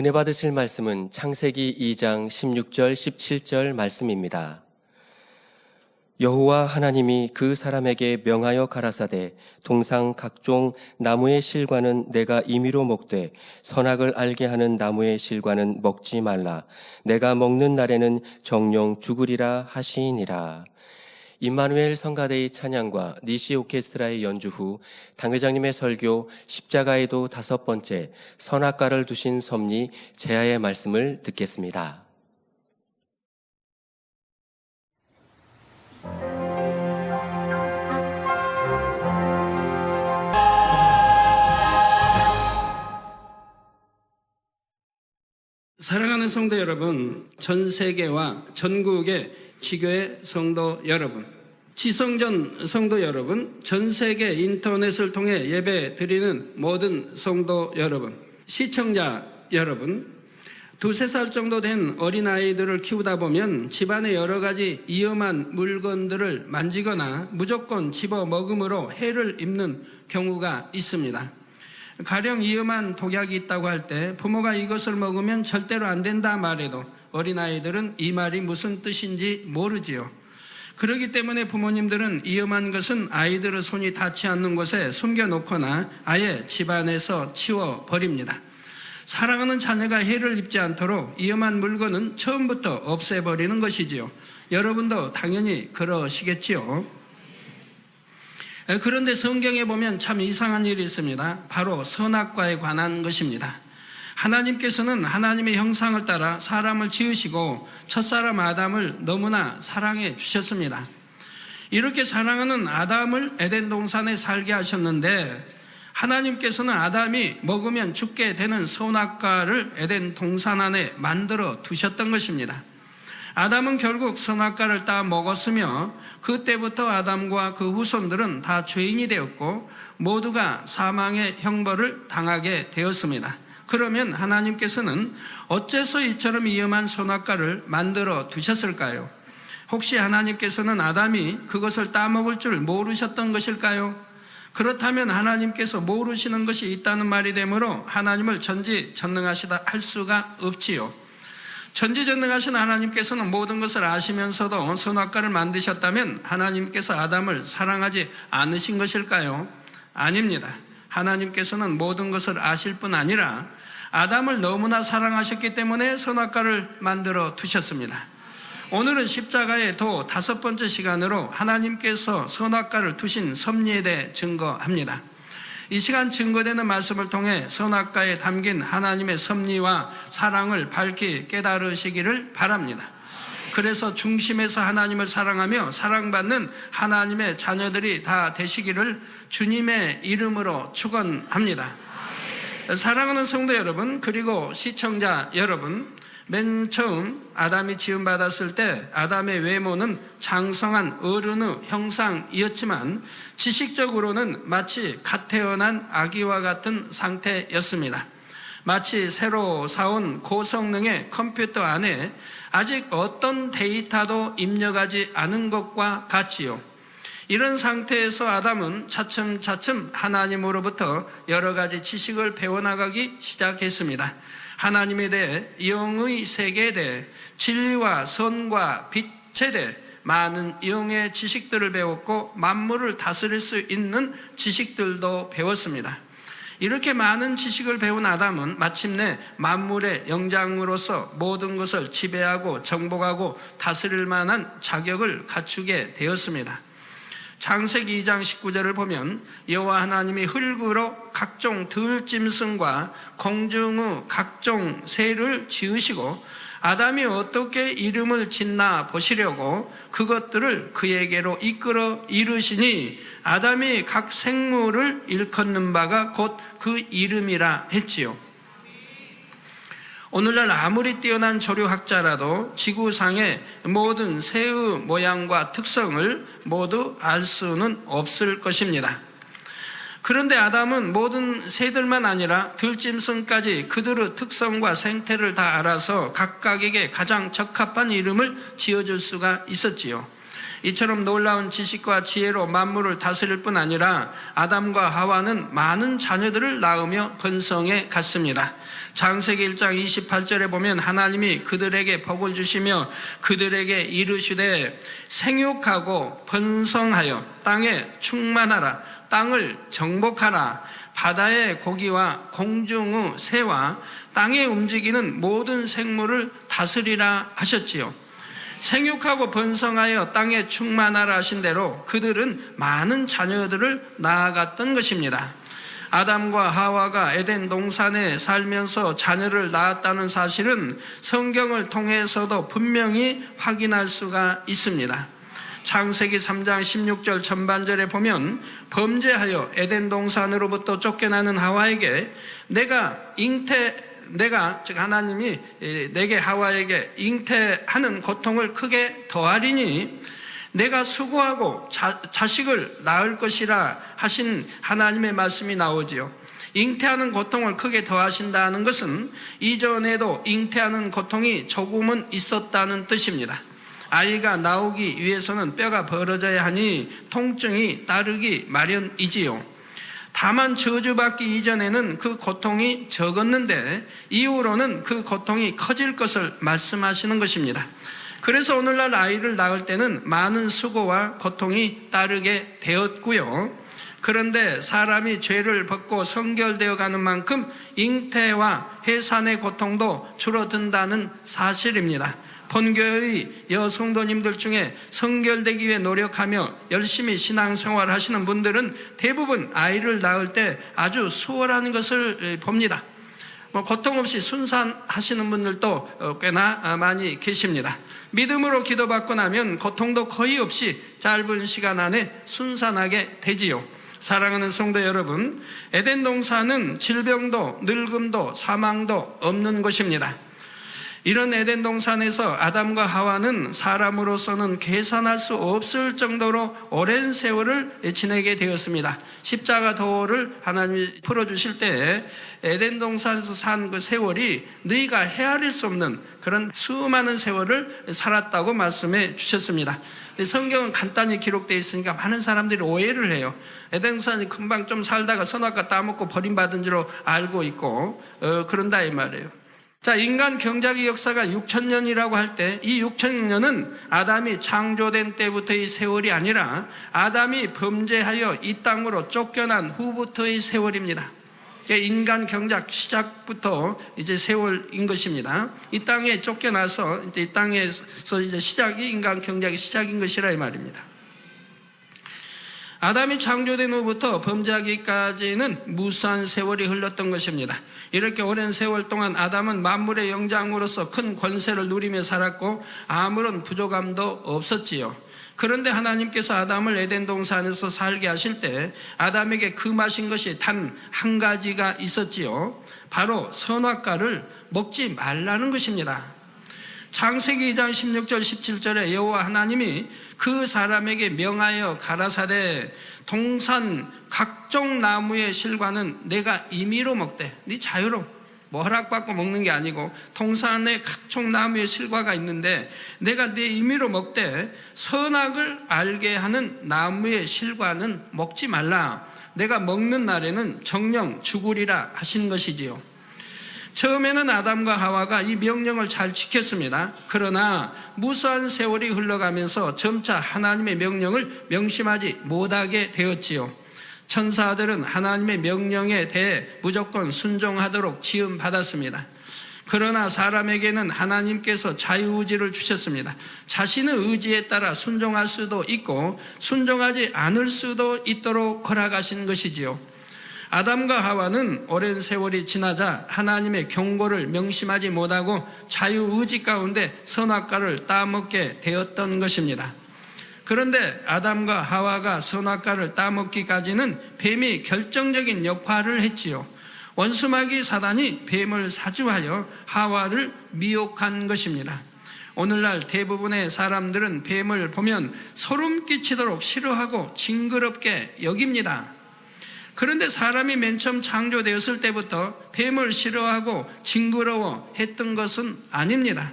은혜 받으실 말씀은 창세기 2장 16절 17절 말씀입니다. 여호와 하나님이 그 사람에게 명하여 가라사대 동상 각종 나무의 실과는 내가 임의로 먹되 선악을 알게 하는 나무의 실과는 먹지 말라. 내가 먹는 날에는 정령 죽으리라 하시니라. 임마누엘 성가대의 찬양과 니시 오케스트라의 연주 후 당회장님의 설교 십자가에도 5번째 선악과를 두신 섭리 제아의 말씀을 듣겠습니다. 사랑하는 성도 여러분, 전 세계와 전국의 지교회 성도 여러분, 지성전 성도 여러분, 전 세계 인터넷을 통해 예배 드리는 모든 성도 여러분, 시청자 여러분, 2-3살 정도 된 어린아이들을 키우다 보면 집안에 여러 가지 위험한 물건들을 만지거나 무조건 집어먹음으로 해를 입는 경우가 있습니다. 가령 위험한 독약이 있다고 할 때 부모가 이것을 먹으면 절대로 안 된다 말해도 어린아이들은 이 말이 무슨 뜻인지 모르지요. 그렇기 때문에 부모님들은 위험한 것은 아이들의 손이 닿지 않는 곳에 숨겨놓거나 아예 집안에서 치워버립니다. 사랑하는 자녀가 해를 입지 않도록 위험한 물건은 처음부터 없애버리는 것이지요. 여러분도 당연히 그러시겠지요. 그런데 성경에 보면 참 이상한 일이 있습니다. 바로 선악과에 관한 것입니다. 하나님께서는 하나님의 형상을 따라 사람을 지으시고 첫사람 아담을 너무나 사랑해 주셨습니다. 이렇게 사랑하는 아담을 에덴 동산에 살게 하셨는데 하나님께서는 아담이 먹으면 죽게 되는 선악과를 에덴 동산 안에 만들어 두셨던 것입니다. 아담은 결국 선악과를 따 먹었으며 그때부터 아담과 그 후손들은 다 죄인이 되었고 모두가 사망의 형벌을 당하게 되었습니다. 그러면 하나님께서는 어째서 이처럼 위험한 선악과를 만들어 두셨을까요? 혹시 하나님께서는 아담이 그것을 따먹을 줄 모르셨던 것일까요? 그렇다면 하나님께서 모르시는 것이 있다는 말이 되므로 하나님을 전지전능하시다 할 수가 없지요. 전지전능하신 하나님께서는 모든 것을 아시면서도 선악과를 만드셨다면 하나님께서 아담을 사랑하지 않으신 것일까요? 아닙니다. 하나님께서는 모든 것을 아실 뿐 아니라 아담을 너무나 사랑하셨기 때문에 선악과를 만들어 두셨습니다. 오늘은 십자가의 도 5번째 시간으로 하나님께서 선악과를 두신 섭리에 대해 증거합니다. 이 시간 증거되는 말씀을 통해 선악과에 담긴 하나님의 섭리와 사랑을 밝히 깨달으시기를 바랍니다. 그래서 중심에서 하나님을 사랑하며 사랑받는 하나님의 자녀들이 다 되시기를 주님의 이름으로 축원합니다. 사랑하는 성도 여러분, 그리고 시청자 여러분, 맨 처음 아담이 지음받았을 때 아담의 외모는 장성한 어른의 형상이었지만 지식적으로는 마치 갓 태어난 아기와 같은 상태였습니다. 마치 새로 사온 고성능의 컴퓨터 안에 아직 어떤 데이터도 입력하지 않은 것과 같지요. 이런 상태에서 아담은 차츰차츰 하나님으로부터 여러 가지 지식을 배워나가기 시작했습니다. 하나님에 대해, 영의 세계에 대해, 진리와 선과 빛에 대해 많은 영의 지식들을 배웠고 만물을 다스릴 수 있는 지식들도 배웠습니다. 이렇게 많은 지식을 배운 아담은 마침내 만물의 영장으로서 모든 것을 지배하고 정복하고 다스릴 만한 자격을 갖추게 되었습니다. 창세기 2장 19절을 보면 여호와 하나님이 흙으로 각종 들짐승과 공중의 각종 새를 지으시고 아담이 어떻게 이름을 짓나 보시려고 그것들을 그에게로 이끌어 이르시니 아담이 각 생물을 일컫는 바가 곧 그 이름이라 했지요. 오늘날 아무리 뛰어난 조류학자라도 지구상의 모든 새의 모양과 특성을 모두 알 수는 없을 것입니다. 그런데 아담은 모든 새들만 아니라 들짐승까지 그들의 특성과 생태를 다 알아서 각각에게 가장 적합한 이름을 지어줄 수가 있었지요. 이처럼 놀라운 지식과 지혜로 만물을 다스릴 뿐 아니라 아담과 하와는 많은 자녀들을 낳으며 번성해 갔습니다. 창세기 1장 28절에 보면 하나님이 그들에게 복을 주시며 그들에게 이르시되 생육하고 번성하여 땅에 충만하라, 땅을 정복하라, 바다의 고기와 공중의 새와 땅에 움직이는 모든 생물을 다스리라 하셨지요. 생육하고 번성하여 땅에 충만하라 하신 대로 그들은 많은 자녀들을 낳아갔던 것입니다. 아담과 하와가 에덴 동산에 살면서 자녀를 낳았다는 사실은 성경을 통해서도 분명히 확인할 수가 있습니다. 창세기 3장 16절 전반절에 보면 범죄하여 에덴 동산으로부터 쫓겨나는 하와에게 즉 하나님이 내게 하와에게 잉태하는 고통을 크게 더하리니 내가 수고하고 자식을 낳을 것이라 하신 하나님의 말씀이 나오지요. 잉태하는 고통을 크게 더하신다는 것은 이전에도 잉태하는 고통이 조금은 있었다는 뜻입니다. 아이가 나오기 위해서는 뼈가 벌어져야 하니 통증이 따르기 마련이지요. 다만 저주받기 이전에는 그 고통이 적었는데 이후로는 그 고통이 커질 것을 말씀하시는 것입니다. 그래서 오늘날 아이를 낳을 때는 많은 수고와 고통이 따르게 되었고요. 그런데 사람이 죄를 벗고 성결되어 가는 만큼 잉태와 해산의 고통도 줄어든다는 사실입니다. 본교의 여성도님들 중에 성결되기 위해 노력하며 열심히 신앙생활 하시는 분들은 대부분 아이를 낳을 때 아주 수월한 것을 봅니다. 고통 없이 순산하시는 분들도 꽤나 많이 계십니다. 믿음으로 기도받고 나면 고통도 거의 없이 짧은 시간 안에 순산하게 되지요. 사랑하는 성도 여러분, 에덴 동산은 질병도 늙음도 사망도 없는 곳입니다. 이런 에덴 동산에서 아담과 하와는 사람으로서는 계산할 수 없을 정도로 오랜 세월을 지내게 되었습니다. 십자가 도를 하나님이 풀어주실 때 에덴 동산에서 산 그 세월이 너희가 헤아릴 수 없는 그런 수많은 세월을 살았다고 말씀해 주셨습니다. 성경은 간단히 기록되어 있으니까 많은 사람들이 오해를 해요. 에덴 동산이 금방 좀 살다가 선악과 따먹고 버림받은 줄로 알고 있고 그런다 이 말이에요. 자, 인간 경작의 역사가 6,000년이라고 할 때 이 6,000년은 아담이 창조된 때부터의 세월이 아니라 아담이 범죄하여 이 땅으로 쫓겨난 후부터의 세월입니다. 인간 경작 시작부터 이제 세월인 것입니다. 이 땅에 쫓겨나서 이제 이 땅에서 이제 시작이 인간 경작의 시작인 것이라 이 말입니다. 아담이 창조된 후부터 범죄하기까지는 무수한 세월이 흘렀던 것입니다. 이렇게 오랜 세월 동안 아담은 만물의 영장으로서 큰 권세를 누리며 살았고 아무런 부족함도 없었지요. 그런데 하나님께서 아담을 에덴 동산에서 살게 하실 때 아담에게 금하신 것이 단 한 가지가 있었지요. 바로 선악과를 먹지 말라는 것입니다. 창세기 2장 16절 17절에 여호와 하나님이 그 사람에게 명하여 가라사대 동산 각종 나무의 실과는 내가 임의로 먹되, 네 자유로 뭐 허락받고 먹는 게 아니고 동산에 각종 나무의 실과가 있는데 내가 네 임의로 먹되 선악을 알게 하는 나무의 실과는 먹지 말라. 내가 먹는 날에는 정령 죽으리라 하신 것이지요. 처음에는 아담과 하와가 이 명령을 잘 지켰습니다. 그러나 무수한 세월이 흘러가면서 점차 하나님의 명령을 명심하지 못하게 되었지요. 천사들은 하나님의 명령에 대해 무조건 순종하도록 지음받았습니다. 그러나 사람에게는 하나님께서 자유의지를 주셨습니다. 자신의 의지에 따라 순종할 수도 있고 순종하지 않을 수도 있도록 허락하신 것이지요. 아담과 하와는 오랜 세월이 지나자 하나님의 경고를 명심하지 못하고 자유의지 가운데 선악과를 따먹게 되었던 것입니다. 그런데 아담과 하와가 선악과를 따먹기까지는 뱀이 결정적인 역할을 했지요. 원수마귀 사단이 뱀을 사주하여 하와를 미혹한 것입니다. 오늘날 대부분의 사람들은 뱀을 보면 소름 끼치도록 싫어하고 징그럽게 여깁니다. 그런데 사람이 맨 처음 창조되었을 때부터 뱀을 싫어하고 징그러워 했던 것은 아닙니다.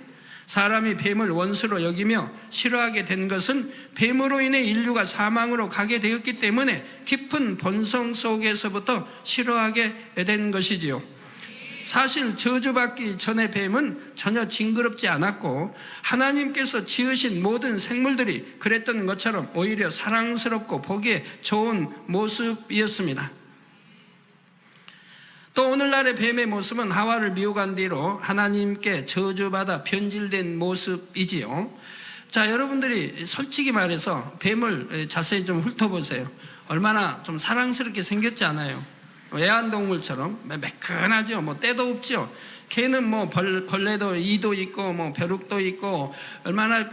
사람이 뱀을 원수로 여기며 싫어하게 된 것은 뱀으로 인해 인류가 사망으로 가게 되었기 때문에 깊은 본성 속에서부터 싫어하게 된 것이지요. 사실 저주받기 전에 뱀은 전혀 징그럽지 않았고 하나님께서 지으신 모든 생물들이 그랬던 것처럼 오히려 사랑스럽고 보기에 좋은 모습이었습니다. 또 오늘날의 뱀의 모습은 하와를 미혹한 뒤로 하나님께 저주받아 변질된 모습이지요. 자, 여러분들이 솔직히 말해서 뱀을 자세히 좀 훑어보세요. 얼마나 좀 사랑스럽게 생겼지 않아요? 애완동물처럼 매끈하죠. 뭐 때도 없죠. 걔는 뭐 벌레도 이도 있고 뭐 벼룩도 있고 얼마나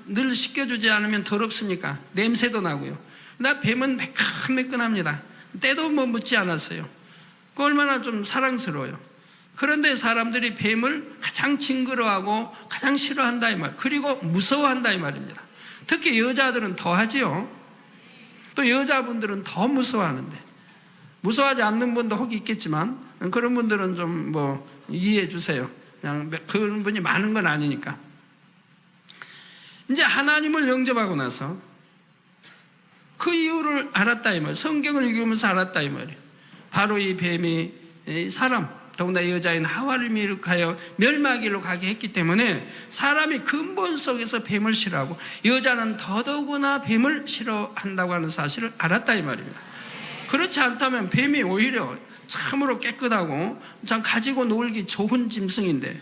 늘 씻겨주지 않으면 더럽습니까? 냄새도 나고요. 나 뱀은 매끈매끈합니다. 때도 뭐 묻지 않았어요. 그 얼마나 좀 사랑스러워요. 그런데 사람들이 뱀을 가장 징그러워하고 가장 싫어한다 이 말. 그리고 무서워한다 이 말입니다. 특히 여자들은 더 하지요. 또 여자분들은 더 무서워하는데. 무서워하지 않는 분도 혹 있겠지만 그런 분들은 좀 뭐 이해해 주세요. 그냥 그런 분이 많은 건 아니니까. 이제 하나님을 영접하고 나서 그 이유를 알았다 이 말. 성경을 읽으면서 알았다 이 말이에요. 바로 이 뱀이 사람, 더군다나 여자인 하와를 미혹하여 멸망길로 가게 했기 때문에 사람이 근본 속에서 뱀을 싫어하고 여자는 더더구나 뱀을 싫어한다고 하는 사실을 알았다 이 말입니다. 그렇지 않다면 뱀이 오히려 참으로 깨끗하고 참 가지고 놀기 좋은 짐승인데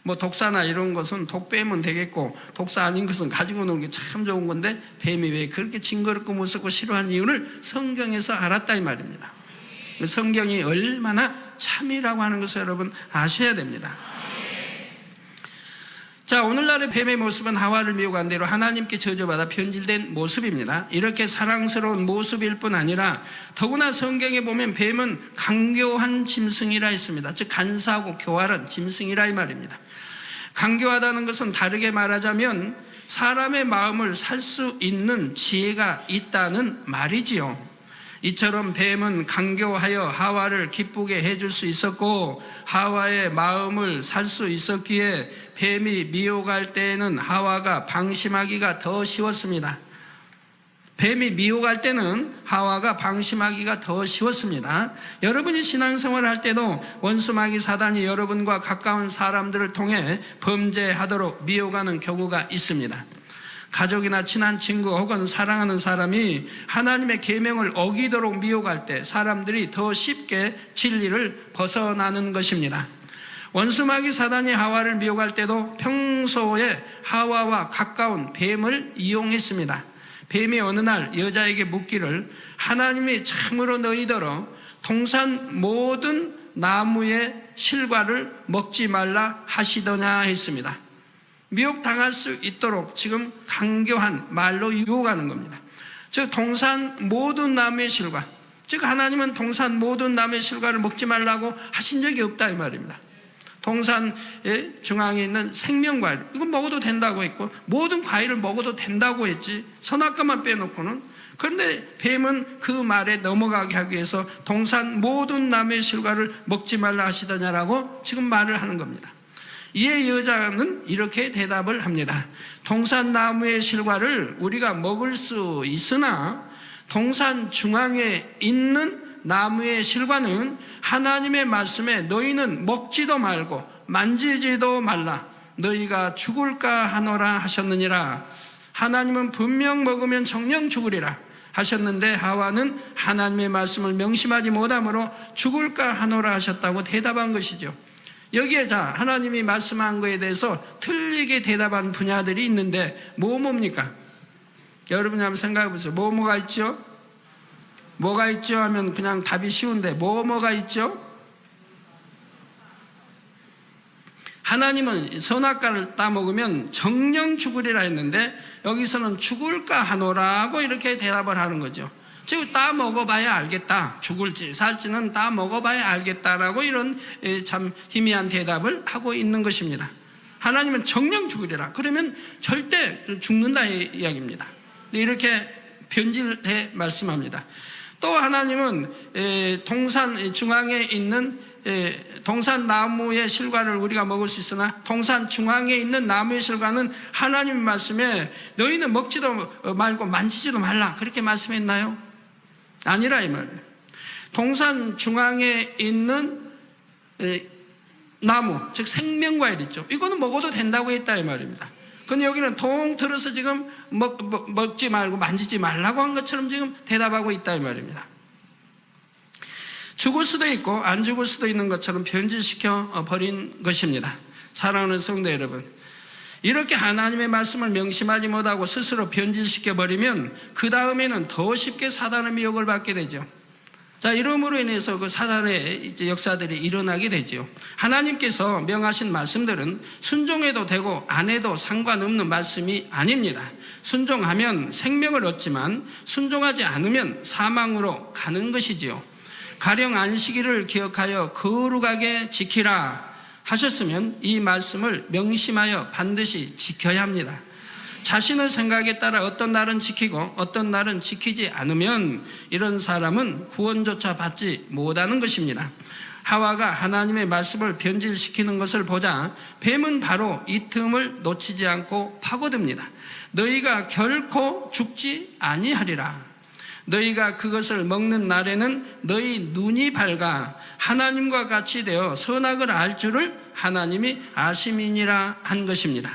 뭐 독사나 이런 것은 독 빼면 되겠고 독사 아닌 것은 가지고 놀기 참 좋은 건데 뱀이 왜 그렇게 징그럽고 무섭고 싫어한 이유를 성경에서 알았다 이 말입니다. 성경이 얼마나 참이라고 하는 것을 여러분 아셔야 됩니다. 자, 오늘날의 뱀의 모습은 하와를 미혹한 대로 하나님께 저주받아 변질된 모습입니다. 이렇게 사랑스러운 모습일 뿐 아니라 더구나 성경에 보면 뱀은 간교한 짐승이라 했습니다. 즉 간사하고 교활한 짐승이라 이 말입니다. 간교하다는 것은 다르게 말하자면 사람의 마음을 살 수 있는 지혜가 있다는 말이지요. 이처럼 뱀은 간교하여 하와를 기쁘게 해줄 수 있었고 하와의 마음을 살 수 있었기에 뱀이 미혹할 때에는 하와가 방심하기가 더 쉬웠습니다. 뱀이 미혹할 때는 하와가 방심하기가 더 쉬웠습니다. 여러분이 신앙생활을 할 때도 원수마귀 사단이 여러분과 가까운 사람들을 통해 범죄하도록 미혹하는 경우가 있습니다. 가족이나 친한 친구 혹은 사랑하는 사람이 하나님의 계명을 어기도록 미혹할 때 사람들이 더 쉽게 진리를 벗어나는 것입니다. 원수마귀 사단이 하와를 미혹할 때도 평소에 하와와 가까운 뱀을 이용했습니다. 뱀이 어느 날 여자에게 묻기를 하나님이 참으로 너희더러 동산 모든 나무의 실과를 먹지 말라 하시더냐 했습니다. 미혹당할 수 있도록 지금 강교한 말로 유혹하는 겁니다. 즉 동산 모든 나무의 실과, 즉 하나님은 동산 모든 나무의 실과를 먹지 말라고 하신 적이 없다 이 말입니다. 동산의 중앙에 있는 생명과일, 이건 먹어도 된다고 했고 모든 과일을 먹어도 된다고 했지 선악과만 빼놓고는. 그런데 뱀은 그 말에 넘어가게 하기 위해서 동산 모든 나무의 실과를 먹지 말라 하시더냐라고 지금 말을 하는 겁니다. 이에 여자는 이렇게 대답을 합니다. 동산나무의 실과를 우리가 먹을 수 있으나 동산 중앙에 있는 나무의 실과는 하나님의 말씀에 너희는 먹지도 말고 만지지도 말라 너희가 죽을까 하노라 하셨느니라. 하나님은 분명 먹으면 정녕 죽으리라 하셨는데 하와는 하나님의 말씀을 명심하지 못함으로 죽을까 하노라 하셨다고 대답한 것이죠. 여기에 자 하나님이 말씀한 거에 대해서 틀리게 대답한 분야들이 있는데 뭡니까? 여러분이 한번 생각해 보세요. 뭐가 있죠? 뭐가 있죠 하면 그냥 답이 쉬운데 뭐가 있죠? 하나님은 선악과를 따먹으면 정녕 죽으리라 했는데 여기서는 죽을까 하노라고 이렇게 대답을 하는 거죠. 즉 따 먹어봐야 알겠다. 죽을지 살지는 따 먹어봐야 알겠다라고 이런 참 희미한 대답을 하고 있는 것입니다. 하나님은 정녕 죽으리라. 그러면 절대 죽는다 이야기입니다. 이렇게 변질해 말씀합니다. 또 하나님은 동산 중앙에 있는 동산 나무의 실과를 우리가 먹을 수 있으나 동산 중앙에 있는 나무의 실과는 하나님의 말씀에 너희는 먹지도 말고 만지지도 말라 그렇게 말씀했나요? 아니라 이 말이에요. 동산 중앙에 있는 나무, 즉 생명과일 있죠. 이거는 먹어도 된다고 했다 이 말입니다. 근데 여기는 통틀어서 지금 먹지 말고 만지지 말라고 한 것처럼 지금 대답하고 있다 이 말입니다. 죽을 수도 있고 안 죽을 수도 있는 것처럼 변질시켜 버린 것입니다. 사랑하는 성도 여러분, 이렇게 하나님의 말씀을 명심하지 못하고 스스로 변질시켜 버리면 그 다음에는 더 쉽게 사단의 미혹을 받게 되죠. 자, 이러므로 인해서 그 사단의 역사들이 일어나게 되죠. 하나님께서 명하신 말씀들은 순종해도 되고 안 해도 상관없는 말씀이 아닙니다. 순종하면 생명을 얻지만 순종하지 않으면 사망으로 가는 것이지요. 가령 안식일을 기억하여 거룩하게 지키라 하셨으면 이 말씀을 명심하여 반드시 지켜야 합니다. 자신의 생각에 따라 어떤 날은 지키고 어떤 날은 지키지 않으면 이런 사람은 구원조차 받지 못하는 것입니다. 하와가 하나님의 말씀을 변질시키는 것을 보자 뱀은 바로 이 틈을 놓치지 않고 파고듭니다. 너희가 결코 죽지 아니하리라. 너희가 그것을 먹는 날에는 너희 눈이 밝아 하나님과 같이 되어 선악을 알 줄을 하나님이 아심이니라 한 것입니다.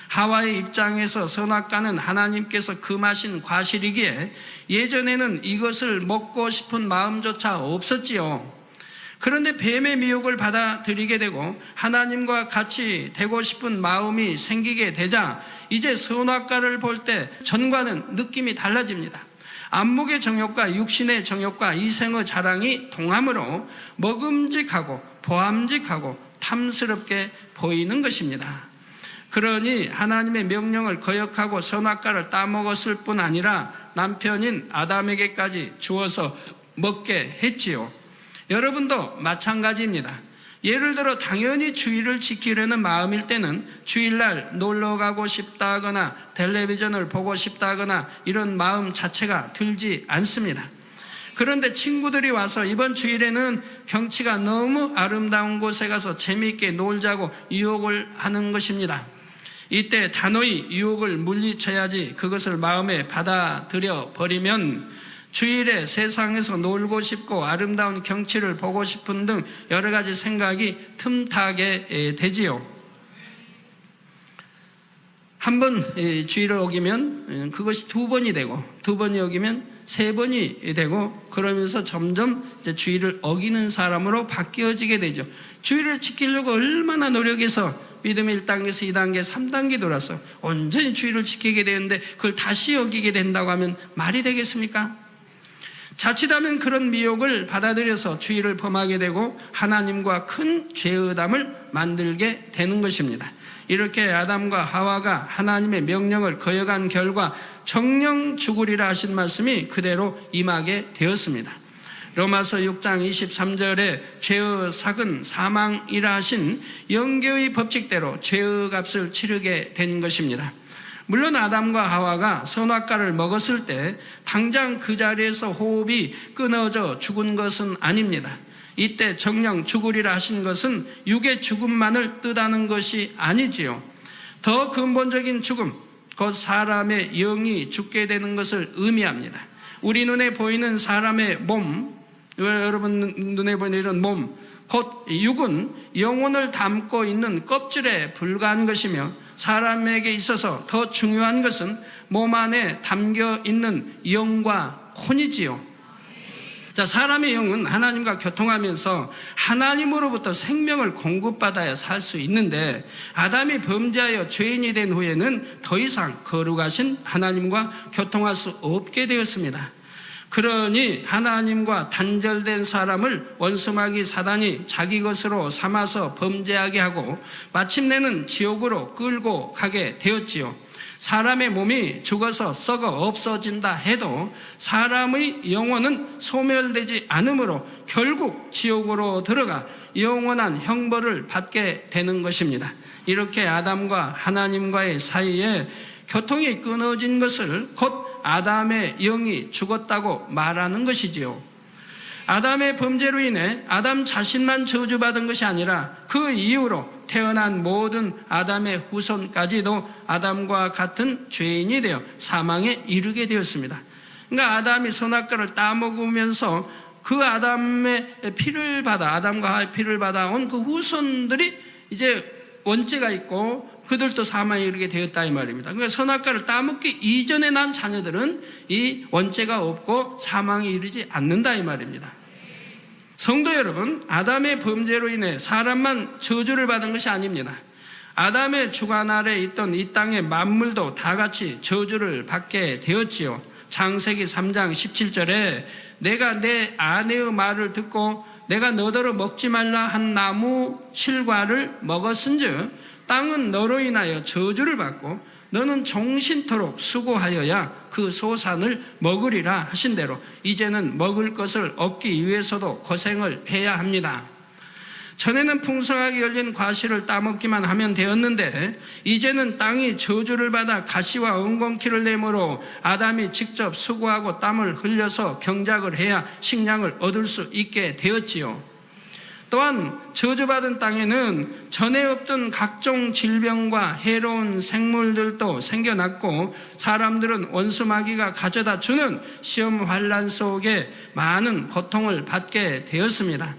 하와의 입장에서 선악과는 하나님께서 금하신 과실이기에 예전에는 이것을 먹고 싶은 마음조차 없었지요. 그런데 뱀의 미혹을 받아들이게 되고 하나님과 같이 되고 싶은 마음이 생기게 되자 이제 선악과를 볼 때 전과는 느낌이 달라집니다. 안목의 정욕과 육신의 정욕과 이생의 자랑이 동함으로 먹음직하고 보암직하고 탐스럽게 보이는 것입니다. 그러니 하나님의 명령을 거역하고 선악과를 따먹었을 뿐 아니라 남편인 아담에게까지 주어서 먹게 했지요. 여러분도 마찬가지입니다. 예를 들어 당연히 주일을 지키려는 마음일 때는 주일날 놀러 가고 싶다거나 텔레비전을 보고 싶다거나 이런 마음 자체가 들지 않습니다. 그런데 친구들이 와서 이번 주일에는 경치가 너무 아름다운 곳에 가서 재미있게 놀자고 유혹을 하는 것입니다. 이때 단호히 유혹을 물리쳐야지 그것을 마음에 받아들여 버리면 주일에 세상에서 놀고 싶고 아름다운 경치를 보고 싶은 등 여러 가지 생각이 틈타게 되지요. 한 번 주일을 어기면 그것이 두 번이 되고 두 번이 어기면 세 번이 되고 그러면서 점점 주일을 어기는 사람으로 바뀌어지게 되죠. 주일을 지키려고 얼마나 노력해서 믿음의 1단계에서 2단계, 3단계 돌아서 온전히 주일을 지키게 되는데 그걸 다시 어기게 된다고 하면 말이 되겠습니까? 자칫하면 그런 미혹을 받아들여서 주의를 범하게 되고 하나님과 큰 죄의담을 만들게 되는 것입니다. 이렇게 아담과 하와가 하나님의 명령을 거역한 결과 정령 죽으리라 하신 말씀이 그대로 임하게 되었습니다. 로마서 6장 23절에 죄의 삭은 사망이라 하신 영계의 법칙대로 죄의 값을 치르게 된 것입니다. 물론 아담과 하와가 선악과를 먹었을 때 당장 그 자리에서 호흡이 끊어져 죽은 것은 아닙니다. 이때 정령 죽으리라 하신 것은 육의 죽음만을 뜻하는 것이 아니지요. 더 근본적인 죽음, 곧 사람의 영이 죽게 되는 것을 의미합니다. 우리 눈에 보이는 사람의 몸, 여러분 눈에 보이는 이런 몸, 곧 육은 영혼을 담고 있는 껍질에 불과한 것이며 사람에게 있어서 더 중요한 것은 몸 안에 담겨 있는 영과 혼이지요. 자, 사람의 영은 하나님과 교통하면서 하나님으로부터 생명을 공급받아야 살 수 있는데 아담이 범죄하여 죄인이 된 후에는 더 이상 거룩하신 하나님과 교통할 수 없게 되었습니다. 그러니 하나님과 단절된 사람을 원수마귀 사단이 자기 것으로 삼아서 범죄하게 하고 마침내는 지옥으로 끌고 가게 되었지요. 사람의 몸이 죽어서 썩어 없어진다 해도 사람의 영혼은 소멸되지 않으므로 결국 지옥으로 들어가 영원한 형벌을 받게 되는 것입니다. 이렇게 아담과 하나님과의 사이에 교통이 끊어진 것을 곧 아담의 영이 죽었다고 말하는 것이지요. 아담의 범죄로 인해 아담 자신만 저주받은 것이 아니라 그 이후로 태어난 모든 아담의 후손까지도 아담과 같은 죄인이 되어 사망에 이르게 되었습니다. 그러니까 아담이 선악과를 따먹으면서 그 아담의 피를 받아, 아담과 하와의 피를 받아온 그 후손들이 이제 원죄가 있고 그들도 사망에 이르게 되었다 이 말입니다. 그러니까 선악과를 따먹기 이전에 난 자녀들은 이 원죄가 없고 사망에 이르지 않는다 이 말입니다. 성도 여러분, 아담의 범죄로 인해 사람만 저주를 받은 것이 아닙니다. 아담의 주관 아래 있던 이 땅의 만물도 다 같이 저주를 받게 되었지요. 창세기 3장 17절에 내가 내 아내의 말을 듣고 내가 너더러 먹지 말라 한 나무 실과를 먹었은즉 땅은 너로 인하여 저주를 받고 너는 종신토록 수고하여야 그 소산을 먹으리라 하신 대로 이제는 먹을 것을 얻기 위해서도 고생을 해야 합니다. 전에는 풍성하게 열린 과실을 따먹기만 하면 되었는데 이제는 땅이 저주를 받아 가시와 엉겅퀴를 내므로 아담이 직접 수고하고 땀을 흘려서 경작을 해야 식량을 얻을 수 있게 되었지요. 또한 저주받은 땅에는 전에 없던 각종 질병과 해로운 생물들도 생겨났고 사람들은 원수마귀가 가져다 주는 시험 환난 속에 많은 고통을 받게 되었습니다.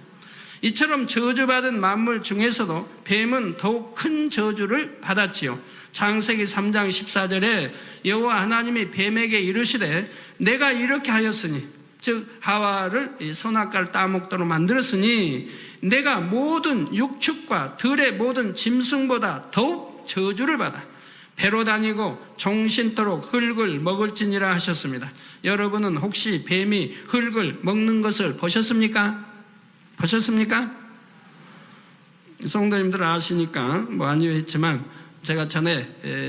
이처럼 저주받은 만물 중에서도 뱀은 더욱 큰 저주를 받았지요. 창세기 3장 14절에 여호와 하나님이 뱀에게 이르시되 내가 이렇게 하였으니 즉 하와를 선악과를 따먹도록 만들었으니 내가 모든 육축과 들의 모든 짐승보다 더욱 저주를 받아 배로 다니고 종신토록 흙을 먹을지니라 하셨습니다. 여러분은 혹시 뱀이 흙을 먹는 것을 보셨습니까? 보셨습니까? 성도님들 아시니까 뭐 아니요 했지만 제가 전에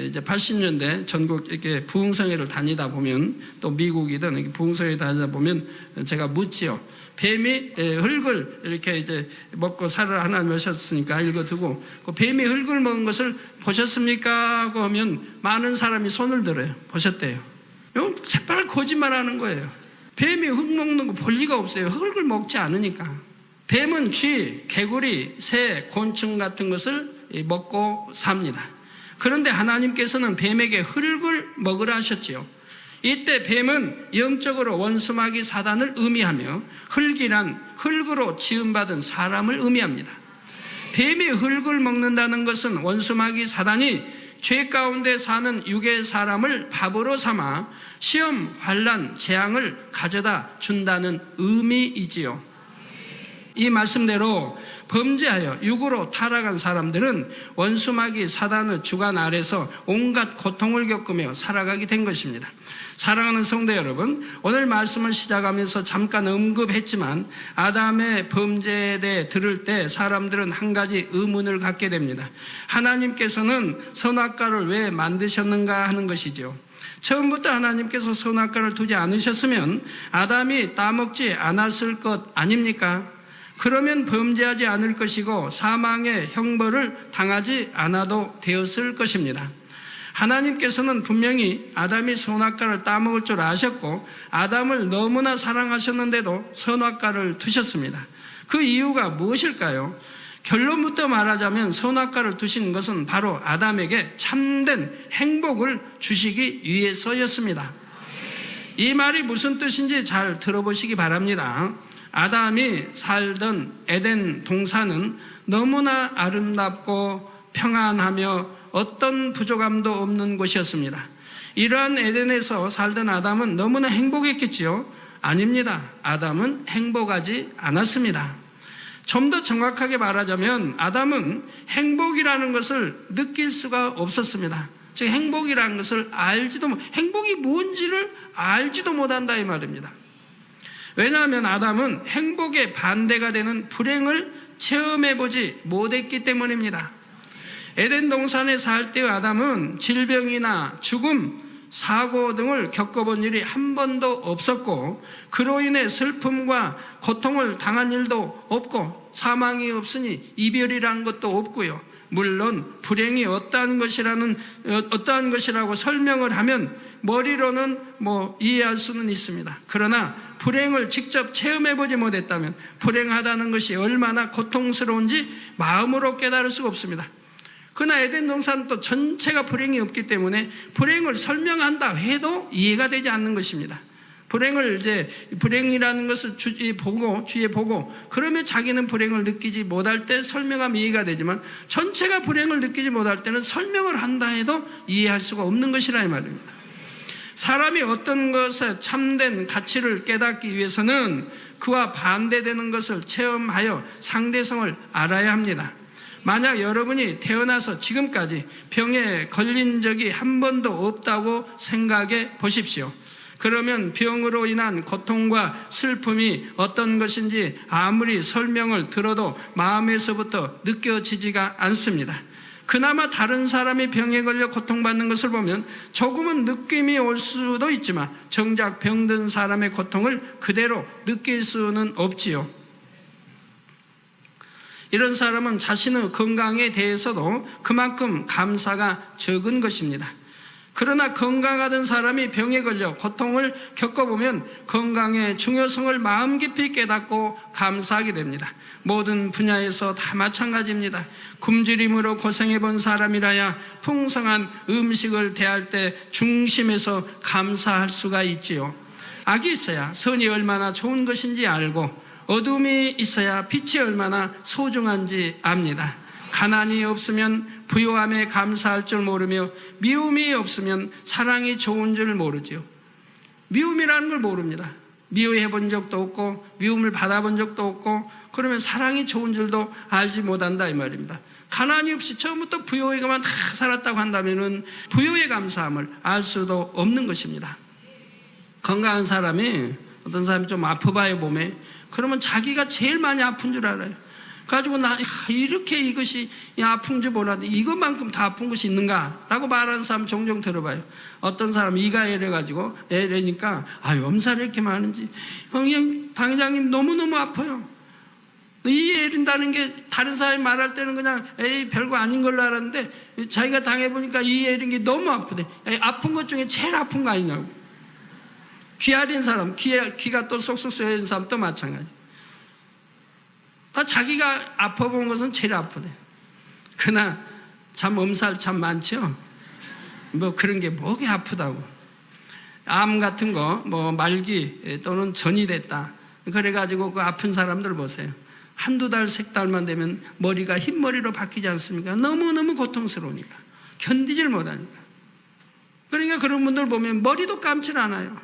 이제 80년대 전국 이렇게 부흥성회를 다니다 보면 또 미국이든 이렇게 부흥성회 다니다 보면 제가 묻지요. 뱀이 흙을 이렇게 이제 먹고 살을 하나님 하셨으니까 읽어두고 그 뱀이 흙을 먹은 것을 보셨습니까? 하고 하면 많은 사람이 손을 들어요. 보셨대요. 이건 새빨 거짓말하는 거예요. 뱀이 흙 먹는 거 볼 리가 없어요. 흙을 먹지 않으니까. 뱀은 쥐, 개구리, 새, 곤충 같은 것을 먹고 삽니다. 그런데 하나님께서는 뱀에게 흙을 먹으라 하셨지요. 이때 뱀은 영적으로 원수마귀 사단을 의미하며 흙이란 흙으로 지음받은 사람을 의미합니다. 뱀이 흙을 먹는다는 것은 원수마귀 사단이 죄 가운데 사는 육의 사람을 밥으로 삼아 시험, 환난, 재앙을 가져다 준다는 의미이지요. 이 말씀대로 범죄하여 육으로 타락한 사람들은 원수마귀 사단의 주관 아래서 온갖 고통을 겪으며 살아가게 된 것입니다. 사랑하는 성도 여러분, 오늘 말씀을 시작하면서 잠깐 언급했지만 아담의 범죄에 대해 들을 때 사람들은 한 가지 의문을 갖게 됩니다. 하나님께서는 선악과를 왜 만드셨는가 하는 것이죠. 처음부터 하나님께서 선악과를 두지 않으셨으면 아담이 따먹지 않았을 것 아닙니까? 그러면 범죄하지 않을 것이고 사망의 형벌을 당하지 않아도 되었을 것입니다. 하나님께서는 분명히 아담이 선악과를 따먹을 줄 아셨고 아담을 너무나 사랑하셨는데도 선악과를 두셨습니다. 그 이유가 무엇일까요? 결론부터 말하자면 선악과를 두신 것은 바로 아담에게 참된 행복을 주시기 위해서였습니다. 이 말이 무슨 뜻인지 잘 들어보시기 바랍니다. 아담이 살던 에덴 동산은 너무나 아름답고 평안하며 어떤 부족함도 없는 곳이었습니다. 이러한 에덴에서 살던 아담은 너무나 행복했겠지요? 아닙니다. 아담은 행복하지 않았습니다. 좀 더 정확하게 말하자면 아담은 행복이라는 것을 느낄 수가 없었습니다. 즉 행복이라는 것을 행복이 뭔지를 알지도 못한다 이 말입니다. 왜냐하면 아담은 행복의 반대가 되는 불행을 체험해보지 못했기 때문입니다. 에덴 동산에 살 때의 아담은 질병이나 죽음, 사고 등을 겪어본 일이 한 번도 없었고 그로 인해 슬픔과 고통을 당한 일도 없고 사망이 없으니 이별이라는 것도 없고요. 물론 불행이 어떠한 것이라고 설명을 하면 머리로는 이해할 수는 있습니다. 그러나 불행을 직접 체험해보지 못했다면 불행하다는 것이 얼마나 고통스러운지 마음으로 깨달을 수가 없습니다. 그러나 에덴 동산은 또 전체가 불행이 없기 때문에 불행을 설명한다 해도 이해가 되지 않는 것입니다. 불행이라는 것을 주위에 보고, 그러면 자기는 불행을 느끼지 못할 때 설명하면 이해가 되지만, 전체가 불행을 느끼지 못할 때는 설명을 한다 해도 이해할 수가 없는 것이라 이 말입니다. 사람이 어떤 것에 참된 가치를 깨닫기 위해서는 그와 반대되는 것을 체험하여 상대성을 알아야 합니다. 만약 여러분이 태어나서 지금까지 병에 걸린 적이 한 번도 없다고 생각해 보십시오. 그러면 병으로 인한 고통과 슬픔이 어떤 것인지 아무리 설명을 들어도 마음에서부터 느껴지지가 않습니다. 그나마 다른 사람이 병에 걸려 고통받는 것을 보면 조금은 느낌이 올 수도 있지만 정작 병든 사람의 고통을 그대로 느낄 수는 없지요. 이런 사람은 자신의 건강에 대해서도 그만큼 감사가 적은 것입니다. 그러나 건강하던 사람이 병에 걸려 고통을 겪어보면 건강의 중요성을 마음 깊이 깨닫고 감사하게 됩니다. 모든 분야에서 다 마찬가지입니다. 굶주림으로 고생해본 사람이라야 풍성한 음식을 대할 때 중심에서 감사할 수가 있지요. 악이 있어야 선이 얼마나 좋은 것인지 알고 어둠이 있어야 빛이 얼마나 소중한지 압니다. 가난이 없으면 부요함에 감사할 줄 모르며 미움이 없으면 사랑이 좋은 줄 모르죠. 미움이라는 걸 모릅니다. 미워해 본 적도 없고 미움을 받아본 적도 없고 그러면 사랑이 좋은 줄도 알지 못한다 이 말입니다. 가난이 없이 처음부터 부요에만 다 살았다고 한다면은 부요의 감사함을 알 수도 없는 것입니다. 건강한 사람이 어떤 사람이 좀 아파봐요 몸에 그러면 자기가 제일 많이 아픈 줄 알아요. 가지고 나 이렇게 이것이 아픈 줄 몰랐는데 이것만큼 다 아픈 것이 있는가라고 말하는 사람 종종 들어봐요. 어떤 사람 이가 애려가지고 애래니까 엄살이 이렇게 많은지 형님 당회장님 너무너무 아파요. 이 애린다는 게 다른 사람이 말할 때는 그냥 에이 별거 아닌 걸로 알았는데 자기가 당해보니까 이 애린 게 너무 아프대. 아픈 것 중에 제일 아픈 거 아니냐고. 귀 아린 사람 귀가 또 쏙쏙 쏘여진 사람 또 마찬가지. 다 자기가 아파본 것은 제일 아프대. 그러나 참 엄살 참 많죠. 뭐 그런 게 뭐게 아프다고. 암 같은 거 뭐 말기 또는 전이 됐다. 그래가지고 그 아픈 사람들 보세요. 한두 달, 세 달만 되면 머리가 흰머리로 바뀌지 않습니까? 너무너무 고통스러우니까. 견디질 못하니까. 그러니까 그런 분들 보면 머리도 감질 않아요.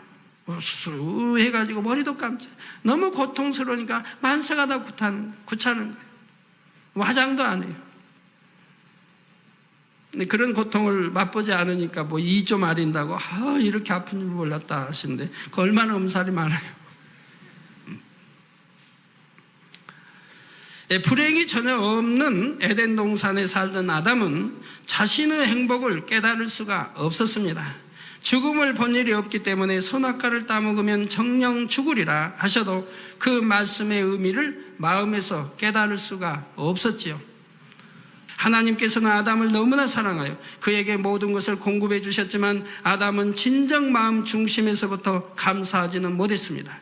수 해가지고 머리도 감지. 너무 고통스러우니까 만사가 다 귀찮은 거예요. 화장도 안 해요. 근데 그런 고통을 맛보지 않으니까 뭐 이 좀 아린다고 이렇게 아픈 줄 몰랐다 하시는데 그 얼마나 엄살이 많아요. 불행이 전혀 없는 에덴 동산에 살던 아담은 자신의 행복을 깨달을 수가 없었습니다. 죽음을 본 일이 없기 때문에 선악과를 따먹으면 정령 죽으리라 하셔도 그 말씀의 의미를 마음에서 깨달을 수가 없었지요. 하나님께서는 아담을 너무나 사랑하여 그에게 모든 것을 공급해 주셨지만 아담은 진정 마음 중심에서부터 감사하지는 못했습니다.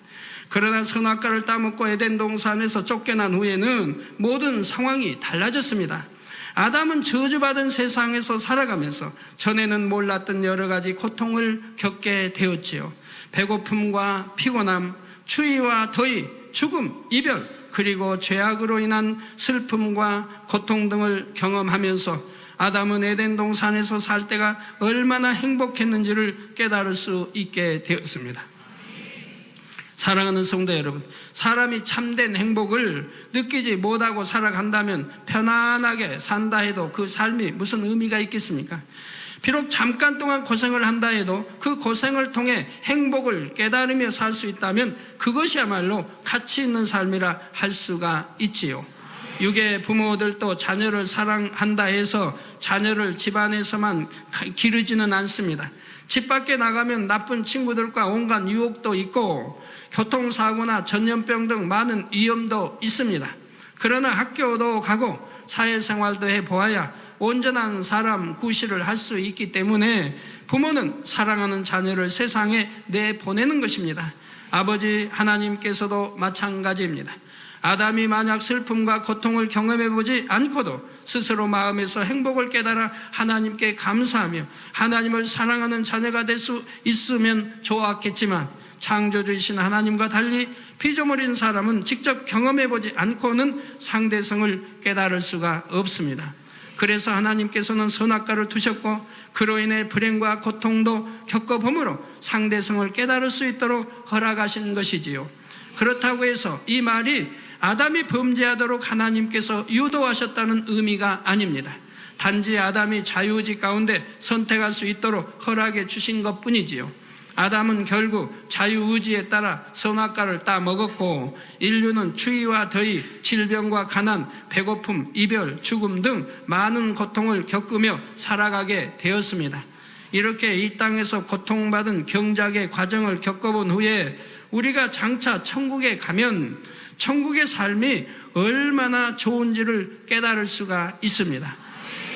그러나 선악과를 따먹고 에덴 동산에서 쫓겨난 후에는 모든 상황이 달라졌습니다. 아담은 저주받은 세상에서 살아가면서 전에는 몰랐던 여러 가지 고통을 겪게 되었지요. 배고픔과 피곤함, 추위와 더위, 죽음, 이별, 그리고 죄악으로 인한 슬픔과 고통 등을 경험하면서 아담은 에덴 동산에서 살 때가 얼마나 행복했는지를 깨달을 수 있게 되었습니다. 사랑하는 성도 여러분, 사람이 참된 행복을 느끼지 못하고 살아간다면 편안하게 산다 해도 그 삶이 무슨 의미가 있겠습니까? 비록 잠깐 동안 고생을 한다 해도 그 고생을 통해 행복을 깨달으며 살 수 있다면 그것이야말로 가치 있는 삶이라 할 수가 있지요. 육의 부모들도 자녀를 사랑한다 해서 자녀를 집안에서만 기르지는 않습니다. 집 밖에 나가면 나쁜 친구들과 온갖 유혹도 있고 교통사고나 전염병 등 많은 위험도 있습니다. 그러나 학교도 가고 사회생활도 해보아야 온전한 사람 구실을 할 수 있기 때문에 부모는 사랑하는 자녀를 세상에 내보내는 것입니다. 아버지 하나님께서도 마찬가지입니다. 아담이 만약 슬픔과 고통을 경험해보지 않고도 스스로 마음에서 행복을 깨달아 하나님께 감사하며 하나님을 사랑하는 자녀가 될 수 있으면 좋았겠지만, 창조주이신 하나님과 달리 피조물인 사람은 직접 경험해보지 않고는 상대성을 깨달을 수가 없습니다. 그래서 하나님께서는 선악과를 두셨고 그로 인해 불행과 고통도 겪어보므로 상대성을 깨달을 수 있도록 허락하신 것이지요. 그렇다고 해서 이 말이 아담이 범죄하도록 하나님께서 유도하셨다는 의미가 아닙니다. 단지 아담이 자유의지 가운데 선택할 수 있도록 허락해 주신 것뿐이지요. 아담은 결국 자유의지에 따라 선악과를 따먹었고, 인류는 추위와 더위, 질병과 가난, 배고픔, 이별, 죽음 등 많은 고통을 겪으며 살아가게 되었습니다. 이렇게 이 땅에서 고통받은 경작의 과정을 겪어본 후에 우리가 장차 천국에 가면 천국의 삶이 얼마나 좋은지를 깨달을 수가 있습니다.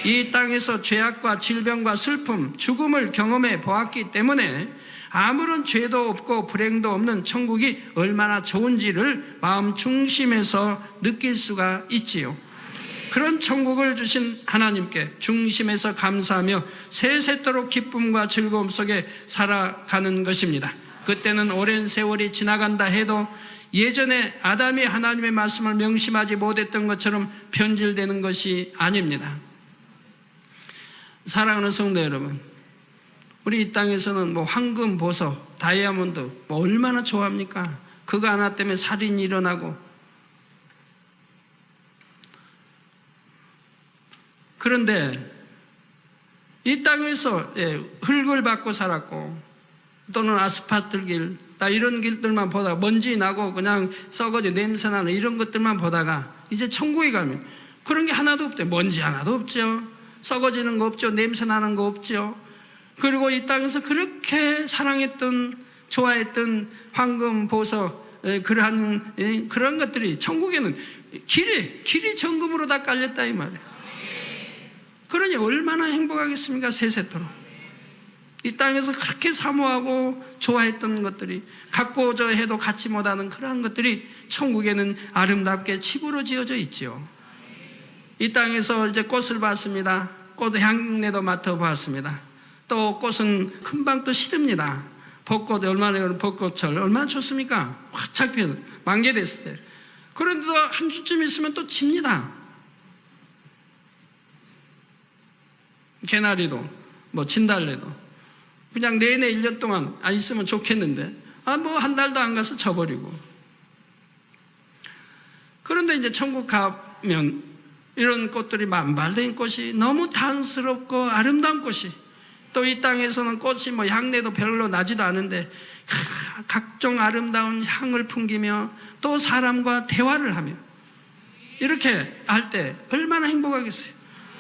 이 땅에서 죄악과 질병과 슬픔, 죽음을 경험해 보았기 때문에 아무런 죄도 없고 불행도 없는 천국이 얼마나 좋은지를 마음 중심에서 느낄 수가 있지요. 그런 천국을 주신 하나님께 중심에서 감사하며 세세토록 기쁨과 즐거움 속에 살아가는 것입니다. 그때는 오랜 세월이 지나간다 해도 예전에 아담이 하나님의 말씀을 명심하지 못했던 것처럼 변질되는 것이 아닙니다. 사랑하는 성도 여러분, 우리 이 땅에서는 황금, 보석, 다이아몬드 얼마나 좋아합니까? 그거 하나 때문에 살인이 일어나고. 그런데 이 땅에서 흙을 받고 살았고, 또는 아스팔트 길, 이런 길들만 보다가 먼지 나고 그냥 썩어져 냄새 나는 이런 것들만 보다가 이제 천국에 가면 그런 게 하나도 없대요. 먼지 하나도 없죠. 썩어지는 거 없죠. 냄새 나는 거 없죠. 그리고 이 땅에서 그렇게 사랑했던, 좋아했던 황금, 보석, 그런 것들이 천국에는 길이 정금으로 다 깔렸다 이 말이에요. 그러니 얼마나 행복하겠습니까? 세세토록. 이 땅에서 그렇게 사모하고 좋아했던 것들이, 갖고자 해도 갖지 못하는 그러한 것들이 천국에는 아름답게 칩으로 지어져 있죠. 이 땅에서 이제 꽃을 봤습니다. 꽃 향내도 맡아봤습니다. 또 꽃은 금방 또 시듭니다. 벚꽃, 벚꽃철 얼마나 좋습니까? 활짝 피어 만개됐을 때. 그런데도 한 주쯤 있으면 또 집니다. 개나리도 진달래도 그냥 내내 1년 동안 안 있으면 좋겠는데 한 달도 안 가서 져버리고. 그런데 이제 천국 가면 이런 꽃들이 만발된 꽃이 너무 단스럽고 아름다운 꽃이, 또 이 땅에서는 꽃이 향내도 별로 나지도 않은데 각종 아름다운 향을 풍기며 또 사람과 대화를 하며 이렇게 할 때 얼마나 행복하겠어요.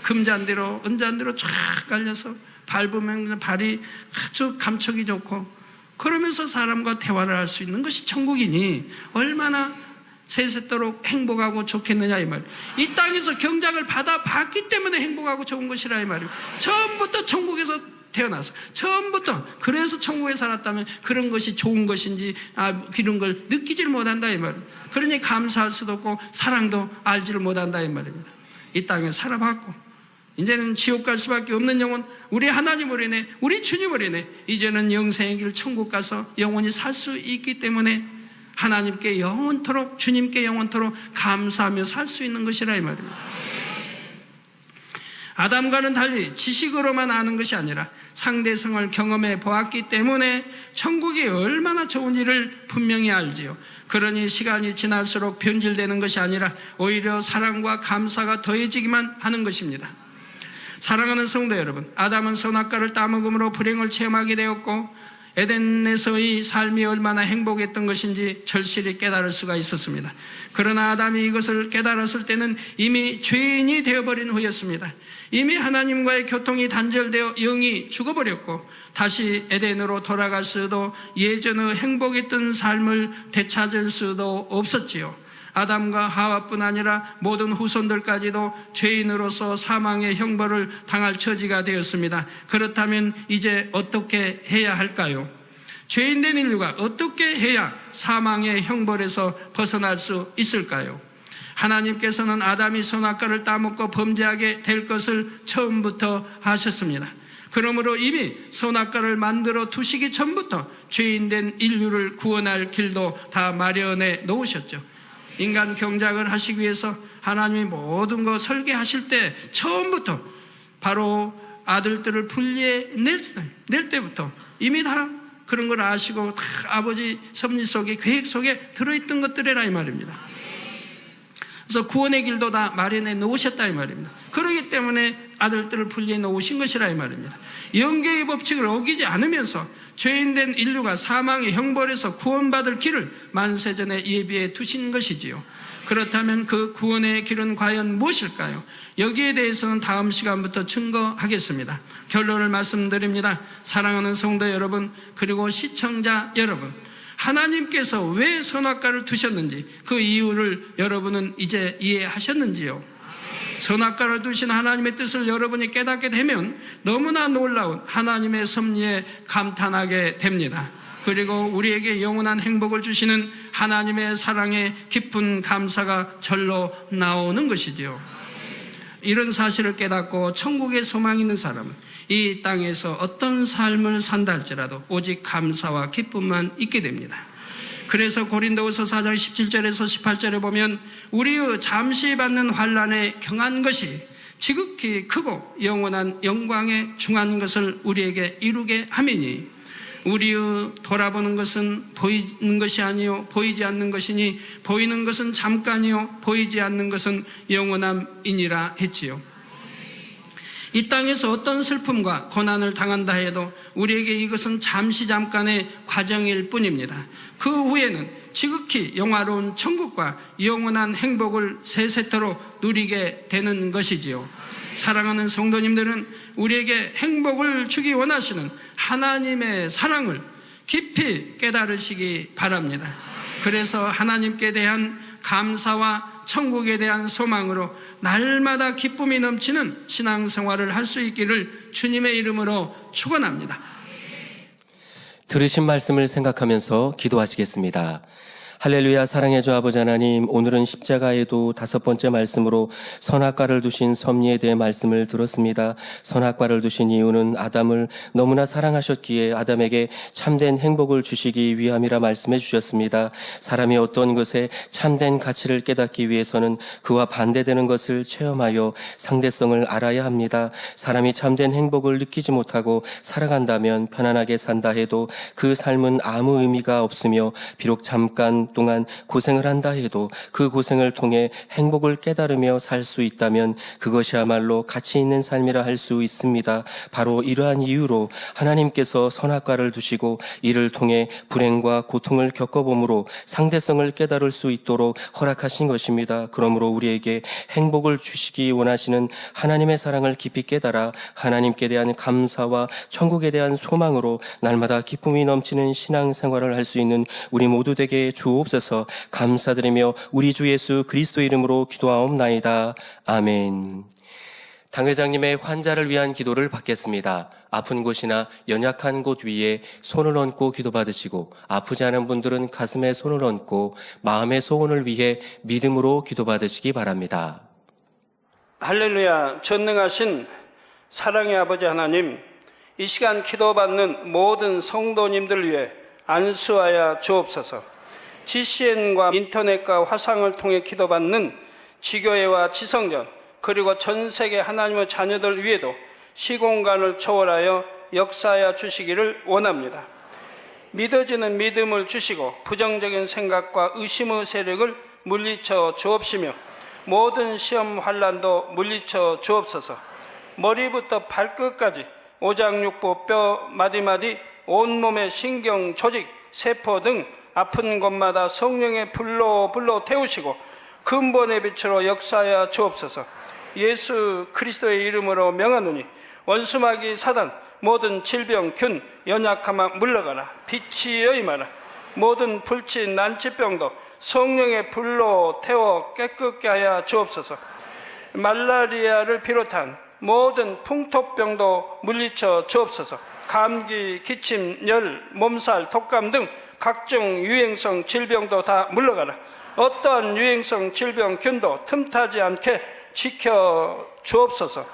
금잔디로 은잔디로 쫙 깔려서 밟으면 발이 아주 감촉이 좋고, 그러면서 사람과 대화를 할 수 있는 것이 천국이니 얼마나 세세토록 행복하고 좋겠느냐 이 말이에요. 이 땅에서 경작을 받아봤기 때문에 행복하고 좋은 것이라 이 말이에요. 처음부터 천국에서 태어나서 처음부터 그래서 천국에 살았다면 그런 것이 좋은 것인지 이런 걸 느끼지를 못한다 이 말이에요. 그러니 감사할 수도 없고 사랑도 알지를 못한다 이 말입니다. 이 땅에 살아봤고 이제는 지옥 갈 수밖에 없는 영혼, 우리 하나님으로 인해, 우리 주님으로 인해 이제는 영생의 길 천국 가서 영원히 살 수 있기 때문에 하나님께 영원토록, 주님께 영원토록 감사하며 살 수 있는 것이라 이 말입니다. 아담과는 달리 지식으로만 아는 것이 아니라 상대성을 경험해 보았기 때문에 천국이 얼마나 좋은지를 분명히 알지요. 그러니 시간이 지날수록 변질되는 것이 아니라 오히려 사랑과 감사가 더해지기만 하는 것입니다. 사랑하는 성도 여러분, 아담은 선악과를 따먹음으로 불행을 체험하게 되었고 에덴에서의 삶이 얼마나 행복했던 것인지 절실히 깨달을 수가 있었습니다. 그러나 아담이 이것을 깨달았을 때는 이미 죄인이 되어버린 후였습니다. 이미 하나님과의 교통이 단절되어 영이 죽어버렸고 다시 에덴으로 돌아갈 수도, 예전의 행복했던 삶을 되찾을 수도 없었지요. 아담과 하와뿐 아니라 모든 후손들까지도 죄인으로서 사망의 형벌을 당할 처지가 되었습니다. 그렇다면 이제 어떻게 해야 할까요? 죄인된 인류가 어떻게 해야 사망의 형벌에서 벗어날 수 있을까요? 하나님께서는 아담이 선악과를 따먹고 범죄하게 될 것을 처음부터 하셨습니다. 그러므로 이미 선악과를 만들어 두시기 전부터 죄인된 인류를 구원할 길도 다 마련해 놓으셨죠. 인간 경작을 하시기 위해서 하나님이 모든 거 설계하실 때 처음부터 바로 아들들을 분리해 낼 때부터 이미 다 그런 걸 아시고 다 아버지 섭리 속에 계획 속에 들어있던 것들이라 이 말입니다. 그래서 구원의 길도 다 마련해 놓으셨다 이 말입니다. 그렇기 때문에 아들들을 분리해 놓으신 것이라 이 말입니다. 영계의 법칙을 어기지 않으면서 죄인된 인류가 사망의 형벌에서 구원받을 길을 만세전에 예비해 두신 것이지요. 그렇다면 그 구원의 길은 과연 무엇일까요? 여기에 대해서는 다음 시간부터 증거하겠습니다. 결론을 말씀드립니다. 사랑하는 성도 여러분, 그리고 시청자 여러분, 하나님께서 왜 선악과를 두셨는지 그 이유를 여러분은 이제 이해하셨는지요? 선악과를 두신 하나님의 뜻을 여러분이 깨닫게 되면 너무나 놀라운 하나님의 섭리에 감탄하게 됩니다. 그리고 우리에게 영원한 행복을 주시는 하나님의 사랑에 깊은 감사가 절로 나오는 것이지요. 이런 사실을 깨닫고 천국의 소망이 있는 사람은 이 땅에서 어떤 삶을 산다 할지라도 오직 감사와 기쁨만 있게 됩니다. 그래서 고린도후서 4장 17절에서 18절에 보면 우리의 잠시 받는 환난에 경한 것이 지극히 크고 영원한 영광에 중한 것을 우리에게 이루게 함이니 우리의 돌아보는 것은 보이는 것이 아니요 보이지 않는 것이니 보이는 것은 잠깐이요 보이지 않는 것은 영원함이니라 했지요. 이 땅에서 어떤 슬픔과 고난을 당한다 해도 우리에게 이것은 잠시 잠깐의 과정일 뿐입니다. 그 후에는 지극히 영화로운 천국과 영원한 행복을 세세토록 누리게 되는 것이지요. 사랑하는 성도님들은 우리에게 행복을 주기 원하시는 하나님의 사랑을 깊이 깨달으시기 바랍니다. 그래서 하나님께 대한 감사와 천국에 대한 소망으로 날마다 기쁨이 넘치는 신앙생활을 할 수 있기를 주님의 이름으로 축원합니다. 들으신 말씀을 생각하면서 기도하시겠습니다. 할렐루야. 사랑의 주 아버지 하나님, 오늘은 십자가에도 5번째 말씀으로 선악과를 두신 섭리에 대해 말씀을 들었습니다. 선악과를 두신 이유는 아담을 너무나 사랑하셨기에 아담에게 참된 행복을 주시기 위함이라 말씀해 주셨습니다. 사람이 어떤 것에 참된 가치를 깨닫기 위해서는 그와 반대되는 것을 체험하여 상대성을 알아야 합니다. 사람이 참된 행복을 느끼지 못하고 살아간다면 편안하게 산다 해도 그 삶은 아무 의미가 없으며 비록 잠깐 동안 고생을 한다 해도 그 고생을 통해 행복을 깨달으며 살 수 있다면 그것이야말로 가치 있는 삶이라 할 수 있습니다. 바로 이러한 이유로 하나님께서 선악과를 두시고 이를 통해 불행과 고통을 겪어봄으로 상대성을 깨달을 수 있도록 허락하신 것입니다. 그러므로 우리에게 행복을 주시기 원하시는 하나님의 사랑을 깊이 깨달아 하나님께 대한 감사와 천국에 대한 소망으로 날마다 기쁨이 넘치는 신앙생활을 할 수 있는 우리 모두 되게 주옵소서. 감사드리며 우리 주 예수 그리스도 이름으로 기도하옵나이다. 아멘. 당회장님의 환자를 위한 기도를 받겠습니다. 아픈 곳이나 연약한 곳 위에 손을 얹고 기도받으시고 아프지 않은 분들은 가슴에 손을 얹고 마음의 소원을 위해 믿음으로 기도받으시기 바랍니다. 할렐루야. 전능하신 사랑의 아버지 하나님, 이 시간 기도받는 모든 성도님들 위해 안수하여 주옵소서. GCN과 인터넷과 화상을 통해 기도받는 지교회와 지성전 그리고 전 세계 하나님의 자녀들 위에도 시공간을 초월하여 역사하여 주시기를 원합니다. 믿어지는 믿음을 주시고 부정적인 생각과 의심의 세력을 물리쳐 주옵시며 모든 시험 환난도 물리쳐 주옵소서. 머리부터 발끝까지 오장육부 뼈 마디마디 온몸의 신경 조직 세포 등 아픈 곳마다 성령의 불로 태우시고 근본의 빛으로 역사하여 주옵소서. 예수 그리스도의 이름으로 명하노니 원수마귀 사단 모든 질병 균 연약함아 물러가라. 빛이 여임하라. 모든 불치 난치병도 성령의 불로 태워 깨끗게 하여 주옵소서. 말라리아를 비롯한 모든 풍토병도 물리쳐 주옵소서. 감기, 기침, 열, 몸살, 독감 등 각종 유행성 질병도 다 물러가라. 어떠한 유행성 질병균도 틈타지 않게 지켜 주옵소서.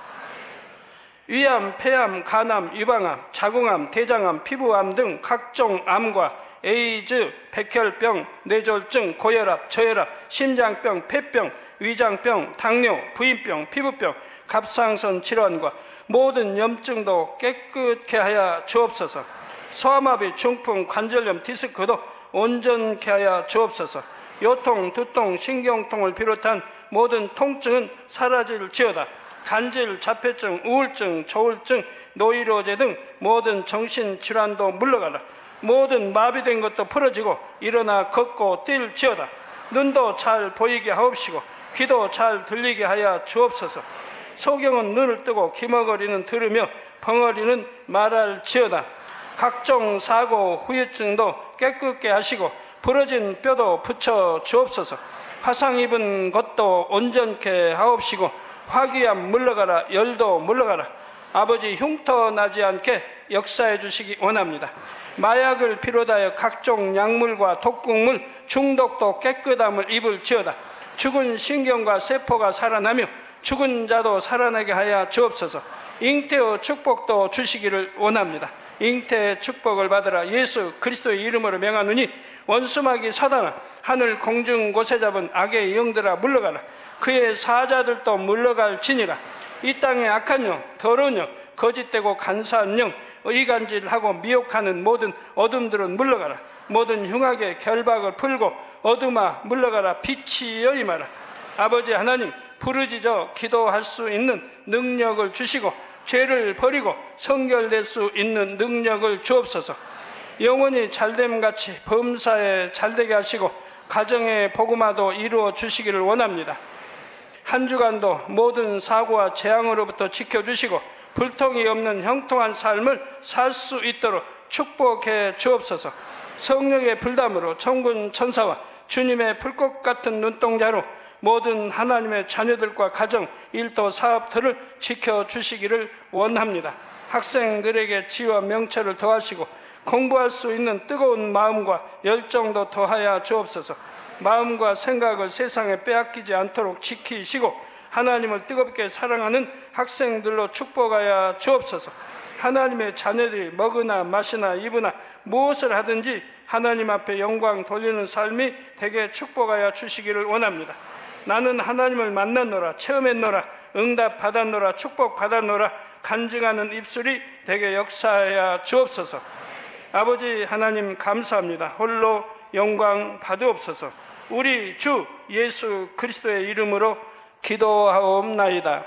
위암, 폐암, 간암, 유방암, 자궁암, 대장암, 피부암 등 각종 암과 에이즈, 백혈병, 뇌졸중, 고혈압, 저혈압, 심장병, 폐병, 위장병, 당뇨, 부인병, 피부병, 갑상선 질환과 모든 염증도 깨끗게 하여 주옵소서. 소아마비, 중풍, 관절염, 디스크도 온전케 하여 주옵소서. 요통, 두통, 신경통을 비롯한 모든 통증은 사라질지어다. 간질, 자폐증, 우울증, 조울증, 노이로제 등 모든 정신질환도 물러가라. 모든 마비된 것도 풀어지고 일어나 걷고 뛸지어다. 눈도 잘 보이게 하옵시고 귀도 잘 들리게 하여 주옵소서. 소경은 눈을 뜨고 기머거리는 들으며 벙어리는 말할지어다. 각종 사고, 후유증도 깨끗게 하시고 부러진 뼈도 붙여 주옵소서. 화상 입은 것도 온전케 하옵시고 화기암 물러가라. 열도 물러가라. 아버지 흉터 나지 않게 역사해 주시기 원합니다. 마약을 비롯하여 각종 약물과 독극물 중독도 깨끗함을 입을지어다. 죽은 신경과 세포가 살아나며 죽은 자도 살아나게 하여 주옵소서. 잉태의 축복도 주시기를 원합니다. 잉태의 축복을 받으라. 예수 그리스도의 이름으로 명하노니 원수마귀 사단아, 하늘 공중 곳에 잡은 악의 영들아 물러가라. 그의 사자들도 물러갈지니라. 이 땅의 악한 영, 더러운 영, 거짓되고 간사한 영, 이간질하고 미혹하는 모든 어둠들은 물러가라. 모든 흉악의 결박을 풀고 어둠아 물러가라. 빛이여 임하라. 아버지 하나님, 부르짖어 기도할 수 있는 능력을 주시고 죄를 버리고 성결될 수 있는 능력을 주옵소서. 영원히 잘됨같이 범사에 잘되게 하시고 가정의 복음화도 이루어 주시기를 원합니다. 한 주간도 모든 사고와 재앙으로부터 지켜주시고 불통이 없는 형통한 삶을 살 수 있도록 축복해 주옵소서. 성령의 불담으로 천군 천사와 주님의 불꽃 같은 눈동자로 모든 하나님의 자녀들과 가정, 일도, 사업들을 지켜주시기를 원합니다. 학생들에게 지혜와 명철을 더하시고 공부할 수 있는 뜨거운 마음과 열정도 더하여 주옵소서. 마음과 생각을 세상에 빼앗기지 않도록 지키시고 하나님을 뜨겁게 사랑하는 학생들로 축복하여 주옵소서. 하나님의 자녀들이 먹으나 마시나 입으나 무엇을 하든지 하나님 앞에 영광 돌리는 삶이 되게 축복하여 주시기를 원합니다. 나는 하나님을 만났노라, 체험했노라, 응답 받았노라, 축복 받았노라 간증하는 입술이 되게 역사하여 주옵소서. 아버지 하나님 감사합니다. 홀로 영광 받으옵소서. 우리 주 예수 그리스도의 이름으로 기도하옵나이다.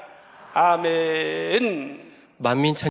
아멘. 만민 찬